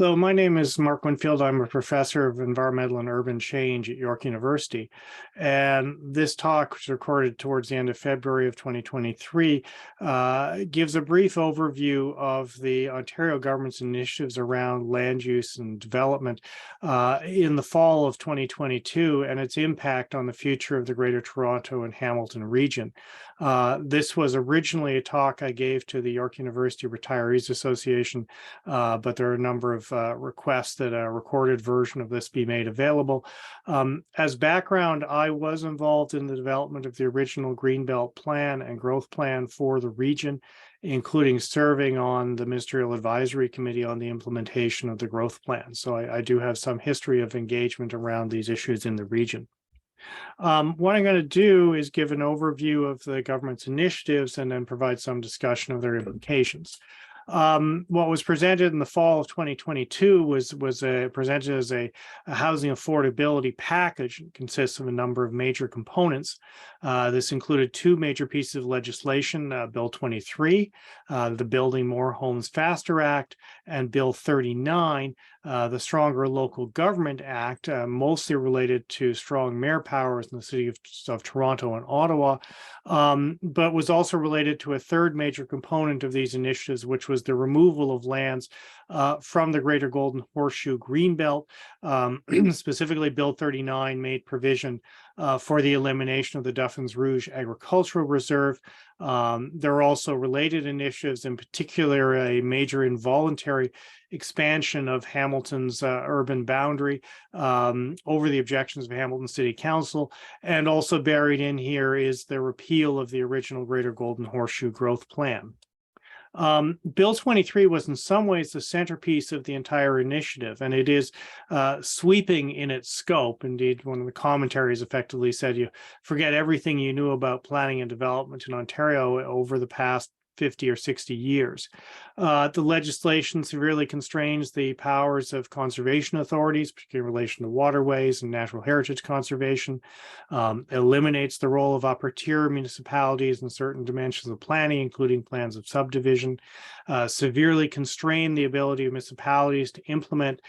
So my name is Mark Winfield. I'm a professor of environmental and urban change at York University. And this talk was recorded towards the end of February of 2023, gives a brief overview of the Ontario government's initiatives around land use and development in the fall of 2022 and its impact on the future of the Greater Toronto and Hamilton region. This was originally a talk I gave to the York University Retirees Association, but there are a number of requests that a recorded version of this be made available. As background, I was involved in the development of the original Greenbelt Plan and Growth Plan for the region, including serving on the Ministerial Advisory Committee on the implementation of the growth plan. So I do have some history of engagement around these issues in the region. What I'm going to do is give an overview of the government's initiatives and then provide some discussion of their implications. What was presented in the fall of 2022 was presented as a housing affordability package. It consists of a number of major components. This included two major pieces of legislation, Bill 23, the Building More Homes Faster Act, and Bill 39, the Stronger Local Government Act, mostly related to strong mayor powers in the city of Toronto and Ottawa, but was also related to a third major component of these initiatives, which was the removal of lands from the Greater Golden Horseshoe Greenbelt. Specifically, Bill 39 made provision for the elimination of the Duffins Rouge Agricultural Reserve. There are also related initiatives, in particular, a major involuntary expansion of Hamilton's urban boundary over the objections of Hamilton City Council. And also buried in here is the repeal of the original Greater Golden Horseshoe Growth Plan. Bill 23 was in some ways the centerpiece of the entire initiative, and it is sweeping in its scope. Indeed, one of the commentaries effectively said you forget everything you knew about planning and development in Ontario over the past 50 or 60 years. The legislation severely constrains the powers of conservation authorities, particularly in relation to waterways and natural heritage conservation, eliminates the role of upper tier municipalities in certain dimensions of planning, including plans of subdivision, severely constrain the ability of municipalities to implement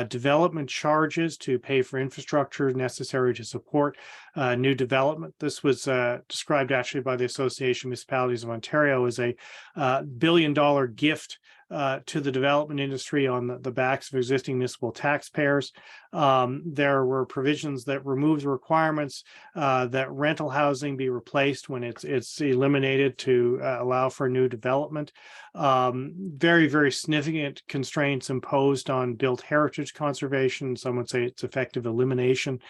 development charges to pay for infrastructure necessary to support new development. This was described actually by the Association of Municipalities of Ontario as a billion-dollar gift to the development industry on the backs of existing municipal taxpayers. There were provisions that removed requirements that rental housing be replaced when it's eliminated to allow for new development. Very, very significant constraints imposed on built heritage conservation. Some would say it's effective elimination.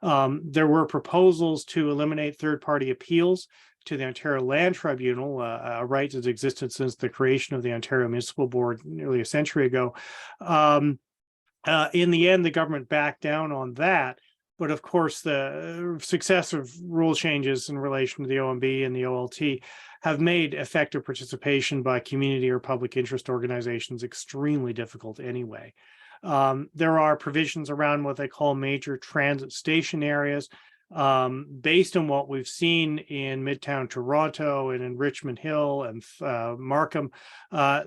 There were proposals to eliminate third-party appeals to the Ontario Land Tribunal, a right that's existed since the creation of the Ontario Municipal Board nearly a century ago. In the end, the government backed down on that. But of course, the successive rule changes in relation to the OMB and the OLT have made effective participation by community or public interest organizations extremely difficult anyway. There are provisions around what they call major transit station areas. Based on what we've seen in Midtown Toronto and in Richmond Hill and Markham,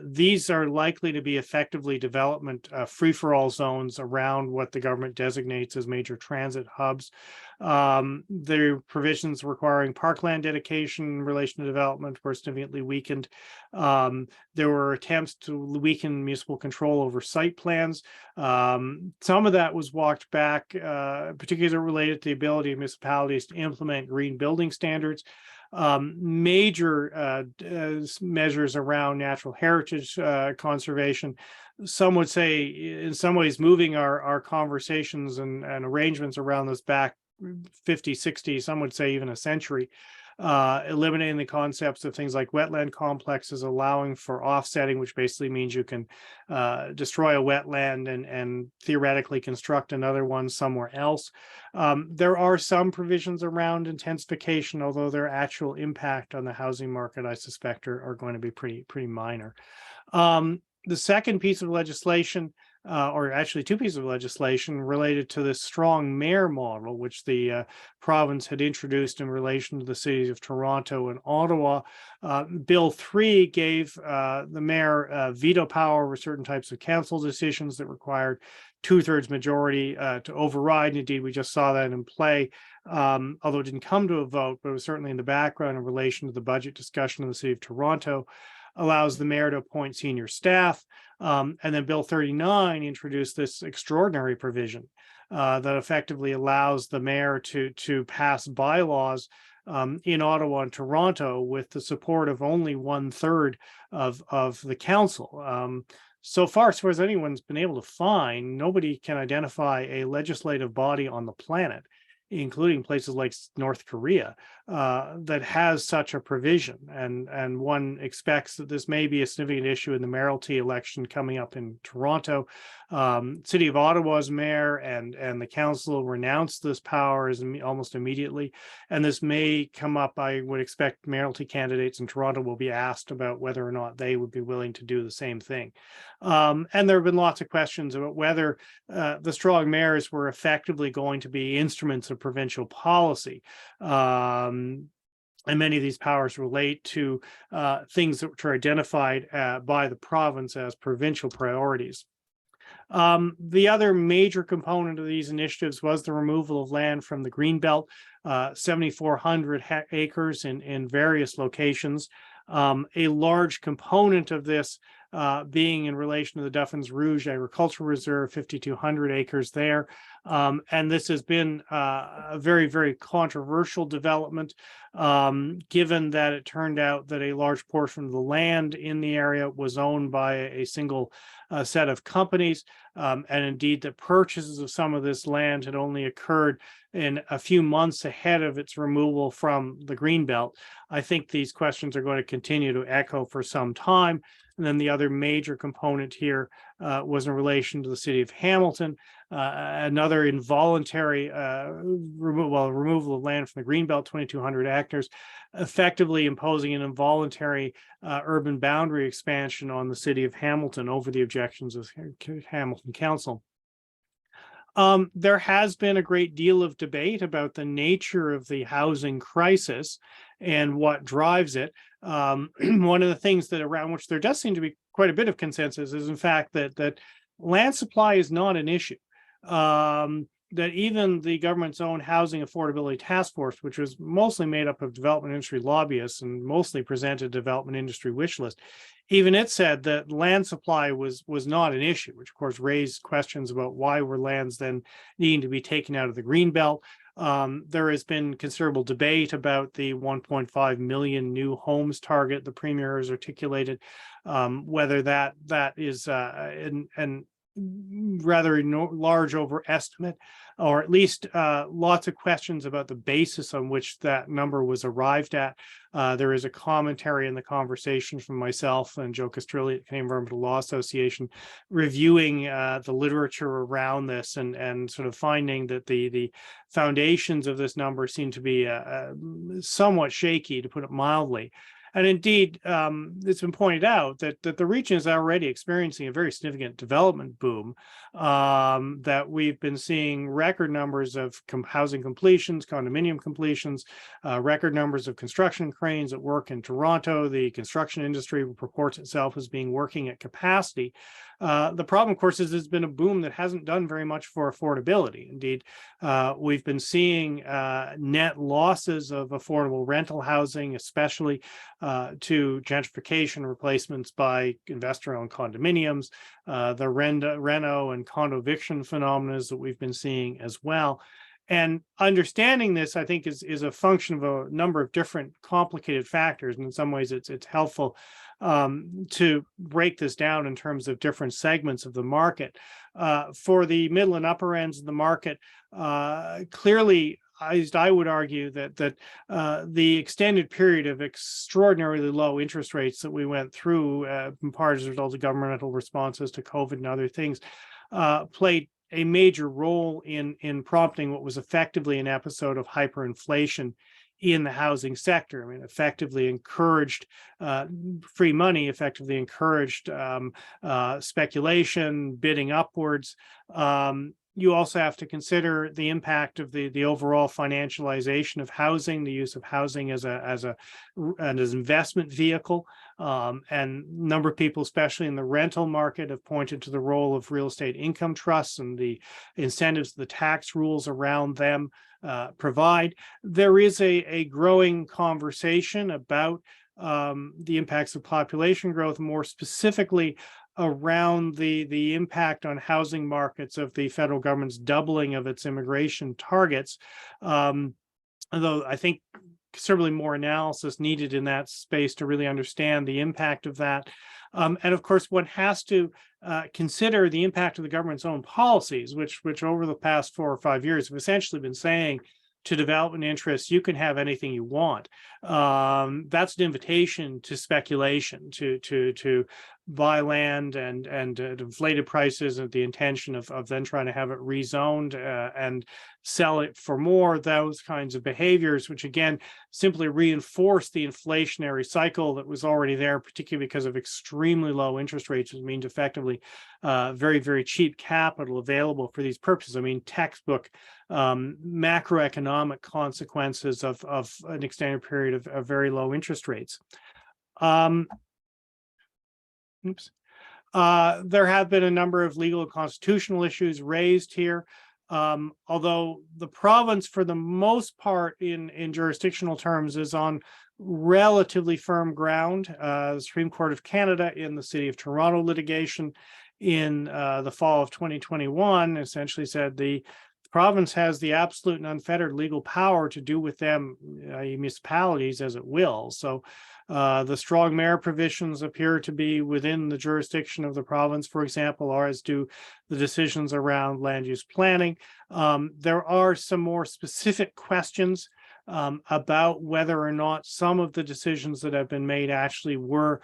these are likely to be effectively development free-for-all zones around what the government designates as major transit hubs. There are provisions requiring parkland dedication in relation to development were significantly weakened. There were attempts to weaken municipal control over site plans. Some of that was walked back, particularly related to the ability of municipalities to implement green building standards. Major measures around natural heritage conservation. Some would say, in some ways, moving our conversations and arrangements around this back 50, 60, some would say even a century, eliminating the concepts of things like wetland complexes, allowing for offsetting, which basically means you can destroy a wetland and theoretically construct another one somewhere else. There are some provisions around intensification, although their actual impact on the housing market, I suspect, are going to be pretty minor. The second piece of legislation or actually two pieces of legislation related to this strong mayor model, which the province had introduced in relation to the cities of Toronto and Ottawa. Bill 3 gave the mayor veto power over certain types of council decisions that required two-thirds majority to override. And indeed, we just saw that in play, although it didn't come to a vote, but it was certainly in the background in relation to the budget discussion in the city of Toronto. Allows the mayor to appoint senior staff. And then Bill 39 introduced this extraordinary provision that effectively allows the mayor to pass bylaws in Ottawa and Toronto with the support of only 1/3 of the council. So far, as far as anyone's been able to find, nobody can identify a legislative body on the planet, including places like North Korea, that has such a provision. And one expects that this may be a significant issue in the mayoralty election coming up in Toronto. City of Ottawa's mayor and the council renounced this power almost immediately. And this may come up. I would expect mayoralty candidates in Toronto will be asked about whether or not they would be willing to do the same thing. And there have been lots of questions about whether the strong mayors were effectively going to be instruments of provincial policy. And many of these powers relate to things that were identified by the province as provincial priorities. The other major component of these initiatives was the removal of land from the Greenbelt, 7,400 acres in various locations. A large component of this being in relation to the Duffins Rouge Agricultural Reserve, 5,200 acres there. And this has been a very, very controversial development, given that it turned out that a large portion of the land in the area was owned by a single set of companies. And indeed, the purchases of some of this land had only occurred in a few months ahead of its removal from the Greenbelt. I think these questions are going to continue to echo for some time. And then the other major component here was in relation to the city of Hamilton, another involuntary removal of land from the Greenbelt, 2,200 acres, effectively imposing an involuntary urban boundary expansion on the city of Hamilton over the objections of Hamilton Council. There has been a great deal of debate about the nature of the housing crisis and what drives it. One of the things that around which there does seem to be quite a bit of consensus is, in fact, that land supply is not an issue. That even the government's own housing affordability task force, which was mostly made up of development industry lobbyists and mostly presented development industry wish list, even it said that land supply was not an issue, which of course raised questions about why were lands then needing to be taken out of the Greenbelt. There has been considerable debate about the 1.5 million new homes target the premier has articulated, whether that is an rather large overestimate, or at least lots of questions about the basis on which that number was arrived at. There is a commentary in the conversation from myself and Joe Castrilli at the Canadian Environmental Law Association reviewing the literature around this and sort of finding that the foundations of this number seem to be somewhat shaky, to put it mildly. And indeed, it's been pointed out that the region is already experiencing a very significant development boom, that we've been seeing record numbers of housing completions, condominium completions, record numbers of construction cranes at work in Toronto. The construction industry reports itself as being working at capacity. The problem, of course, is there's been a boom that hasn't done very much for affordability. Indeed, we've been seeing net losses of affordable rental housing, especially to gentrification, replacements by investor-owned condominiums, the reno and condo eviction phenomena that we've been seeing as well. And understanding this, I think, is a function of a number of different complicated factors. And in some ways, it's helpful to break this down in terms of different segments of the market. For the middle and upper ends of the market, clearly, I would argue that the extended period of extraordinarily low interest rates that we went through, in part as a result of governmental responses to COVID and other things, played a major role in prompting what was effectively an episode of hyperinflation in the housing sector. I mean, effectively encouraged free money, effectively encouraged speculation, bidding upwards. You also have to consider the impact of the overall financialization of housing, the use of housing as an investment vehicle. And a number of people, especially in the rental market, have pointed to the role of real estate income trusts and the incentives, the tax rules around them provide. There is a growing conversation about the impacts of population growth, more specifically around the impact on housing markets of the federal government's doubling of its immigration targets. Although I think considerably more analysis needed in that space to really understand the impact of that. And of course, one has to consider the impact of the government's own policies, which over the past 4 or 5 years have essentially been saying to development interests, you can have anything you want. That's an invitation to speculation, to buy land and inflated prices at the intention of then trying to have it rezoned and sell it for more. Those kinds of behaviors, which again simply reinforce the inflationary cycle that was already there, particularly because of extremely low interest rates, which means effectively very, very cheap capital available for these purposes. I mean, textbook macroeconomic consequences of an extended period of very low interest rates. There have been a number of legal and constitutional issues raised here. Although the province, for the most part, in jurisdictional terms, is on relatively firm ground. The Supreme Court of Canada in the City of Toronto litigation in the fall of 2021 essentially said the province has the absolute and unfettered legal power to do with them, municipalities, as it will. So the strong mayor provisions appear to be within the jurisdiction of the province, for example, or as do the decisions around land use planning. There are some more specific questions about whether or not some of the decisions that have been made actually were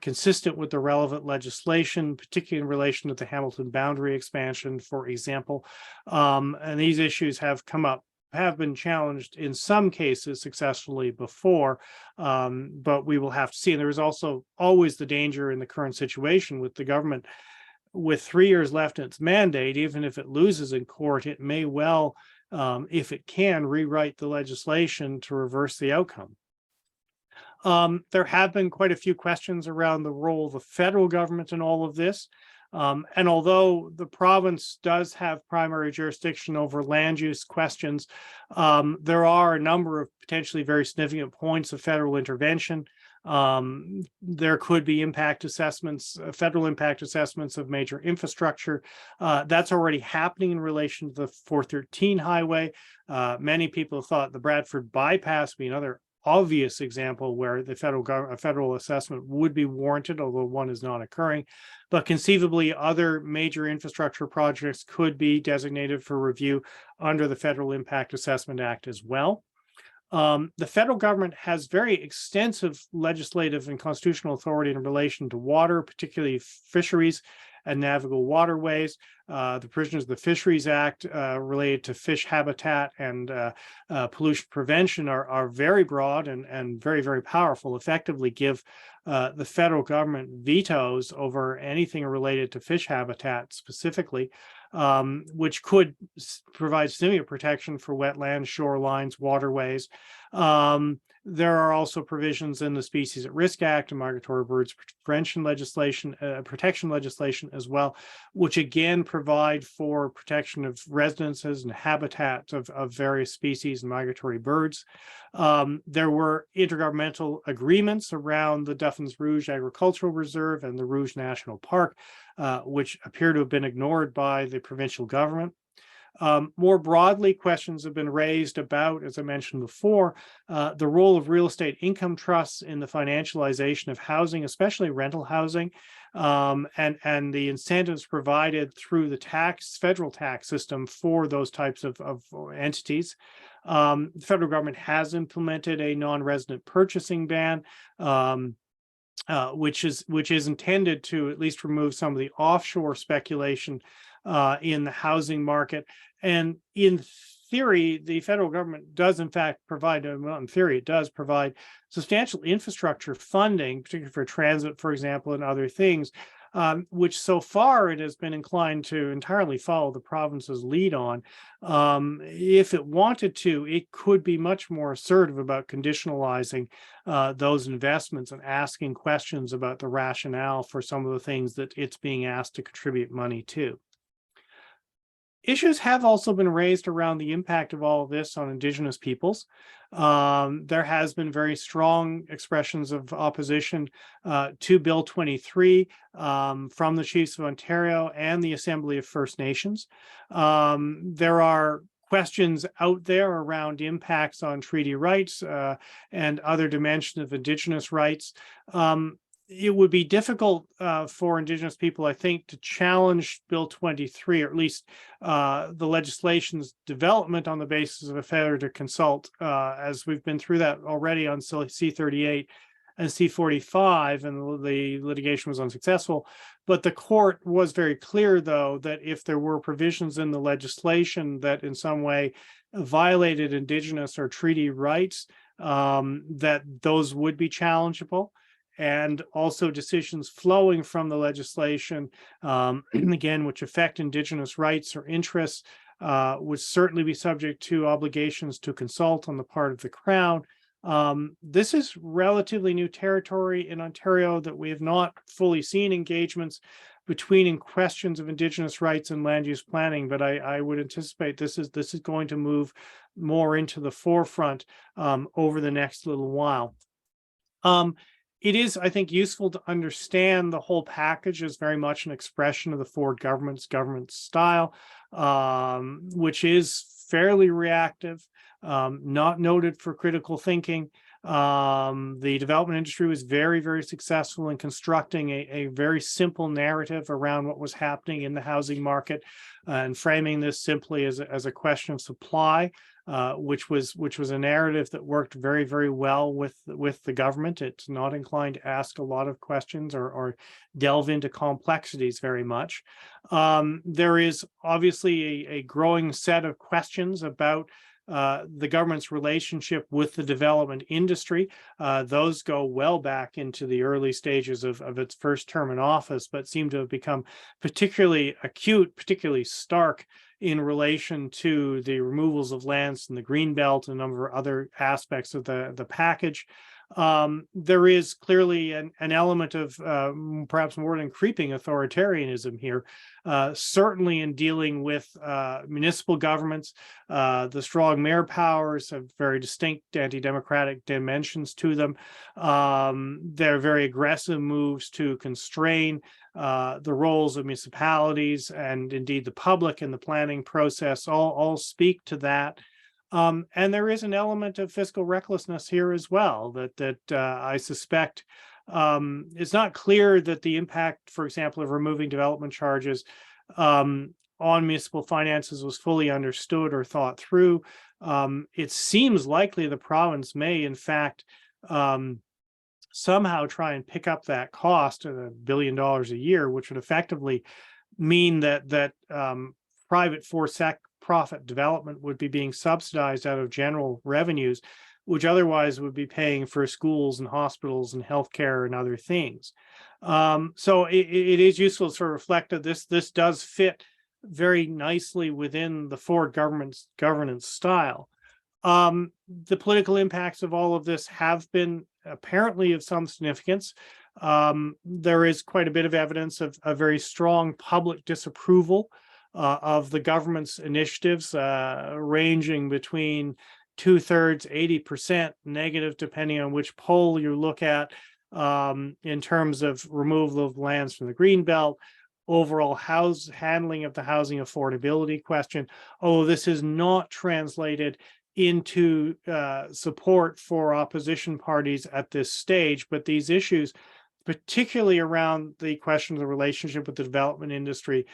consistent with the relevant legislation, particularly in relation to the Hamilton boundary expansion, for example. And these issues have come up, have been challenged in some cases successfully before, but we will have to see. And there is also always the danger in the current situation with the government with 3 years left in its mandate. Even if it loses in court, it may well, if it can, rewrite the legislation to reverse the outcome. There have been quite a few questions around the role of the federal government in all of this. And although the province does have primary jurisdiction over land use questions, there are a number of potentially very significant points of federal intervention. There could be impact assessments, federal impact assessments of major infrastructure. That's already happening in relation to the 413 highway. Many people thought the Bradford bypass would be another obvious example where the federal assessment would be warranted, although one is not occurring. But conceivably, other major infrastructure projects could be designated for review under the Federal Impact Assessment Act as well. The federal government has very extensive legislative and constitutional authority in relation to water, particularly fisheries and navigable waterways. The provisions of the Fisheries Act related to fish habitat and pollution prevention are very broad and very, very powerful, effectively give the federal government vetoes over anything related to fish habitat specifically, which could provide significant protection for wetlands, shorelines, waterways. There are also provisions in the Species at Risk Act and Migratory Birds Prevention legislation, protection legislation as well, which again provide for protection of residences and habitats of various species and migratory birds. There were intergovernmental agreements around the Duffins Rouge Agricultural Reserve and the Rouge National Park, which appear to have been ignored by the provincial government. More broadly, questions have been raised about, as I mentioned before, the role of real estate income trusts in the financialization of housing, especially rental housing, and the incentives provided through the federal tax system for those types of entities. The federal government has implemented a non-resident purchasing ban, which is intended to at least remove some of the offshore speculation in the housing market. And in theory, the federal government does in fact provide, well, in theory, it does provide substantial infrastructure funding, particularly for transit, for example, and other things, which so far it has been inclined to entirely follow the province's lead on. If it wanted to, it could be much more assertive about conditionalizing those investments and asking questions about the rationale for some of the things that it's being asked to contribute money to. Issues have also been raised around the impact of all of this on Indigenous peoples. There has been very strong expressions of opposition to Bill 23 from the Chiefs of Ontario and the Assembly of First Nations. There are questions out there around impacts on treaty rights and other dimensions of Indigenous rights. It would be difficult for Indigenous people, I think, to challenge Bill 23, or at least the legislation's development on the basis of a failure to consult, as we've been through that already on C-38 and C-45, and the litigation was unsuccessful. But the court was very clear, though, that if there were provisions in the legislation that in some way violated Indigenous or treaty rights, that those would be challengeable. And also decisions flowing from the legislation, again, which affect Indigenous rights or interests, would certainly be subject to obligations to consult on the part of the Crown. This is relatively new territory in Ontario that we have not fully seen engagements between questions of Indigenous rights and land use planning, but I would anticipate this is going to move more into the forefront over the next little while. It is, I think, useful to understand the whole package as very much an expression of the Ford government style, which is fairly reactive, not noted for critical thinking. The development industry was very, very successful in constructing a very simple narrative around what was happening in the housing market and framing this simply as a question of supply. Which was a narrative that worked very, very well with the government. It's not inclined to ask a lot of questions or delve into complexities very much. There is obviously a growing set of questions about the government's relationship with the development industry. Those go well back into the early stages of its first term in office, but seem to have become particularly acute, particularly stark in relation to the removals of lands in the Greenbelt and a number of other aspects of the package. There is clearly an element of perhaps more than creeping authoritarianism here, certainly in dealing with municipal governments. The strong mayor powers have very distinct anti-democratic dimensions to them. There are very aggressive moves to constrain the roles of municipalities and indeed the public in the planning process all speak to that. And there is an element of fiscal recklessness here as well that I suspect it's not clear that the impact, for example, of removing development charges on municipal finances was fully understood or thought through. It seems likely the province may, in fact, somehow try and pick up that cost of $1 billion a year, which would effectively mean that private for-profit development would be being subsidized out of general revenues, which otherwise would be paying for schools and hospitals and healthcare and other things. So it is useful to sort of reflect that this does fit very nicely within the Ford government's governance style. The political impacts of all of this have been apparently of some significance. There is quite a bit of evidence of a very strong public disapproval of the government's initiatives, ranging between 2/3, 80% negative, depending on which poll you look at, in terms of removal of lands from the Greenbelt, overall handling of the housing affordability question. Oh, this is not translated into support for opposition parties at this stage, but these issues, particularly around the question of the relationship with the development industry,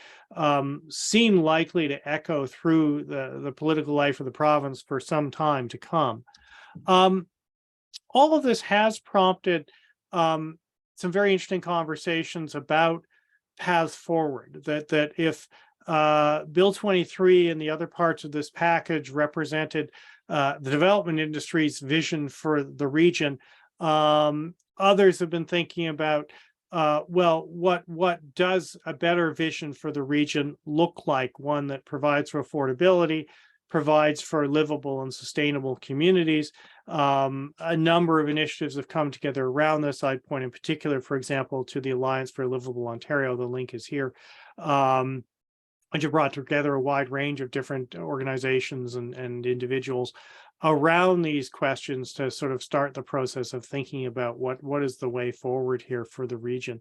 seem likely to echo through the political life of the province for some time to come. All of this has prompted some very interesting conversations about paths forward, that if Bill 23 and the other parts of this package represented the development industry's vision for the region. Others have been thinking about, well, what does a better vision for the region look like? One that provides for affordability, provides for livable and sustainable communities. A number of initiatives have come together around this. I'd point in particular, for example, to the Alliance for a Livable Ontario. The link is here. Which have brought together a wide range of different organizations and individuals around these questions to sort of start the process of thinking about what is the way forward here for the region.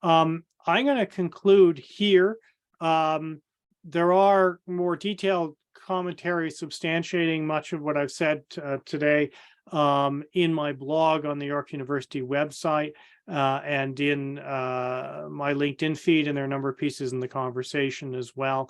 I'm going to conclude here. There are more detailed commentary substantiating much of what I've said today in my blog on the York University website and in my LinkedIn feed, and there are a number of pieces in the conversation as well,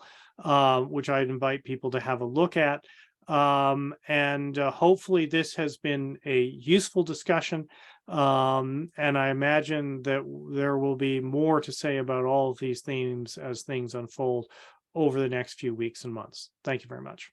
which I'd invite people to have a look at. And hopefully this has been a useful discussion. And I imagine that there will be more to say about all of these themes as things unfold over the next few weeks and months. Thank you very much.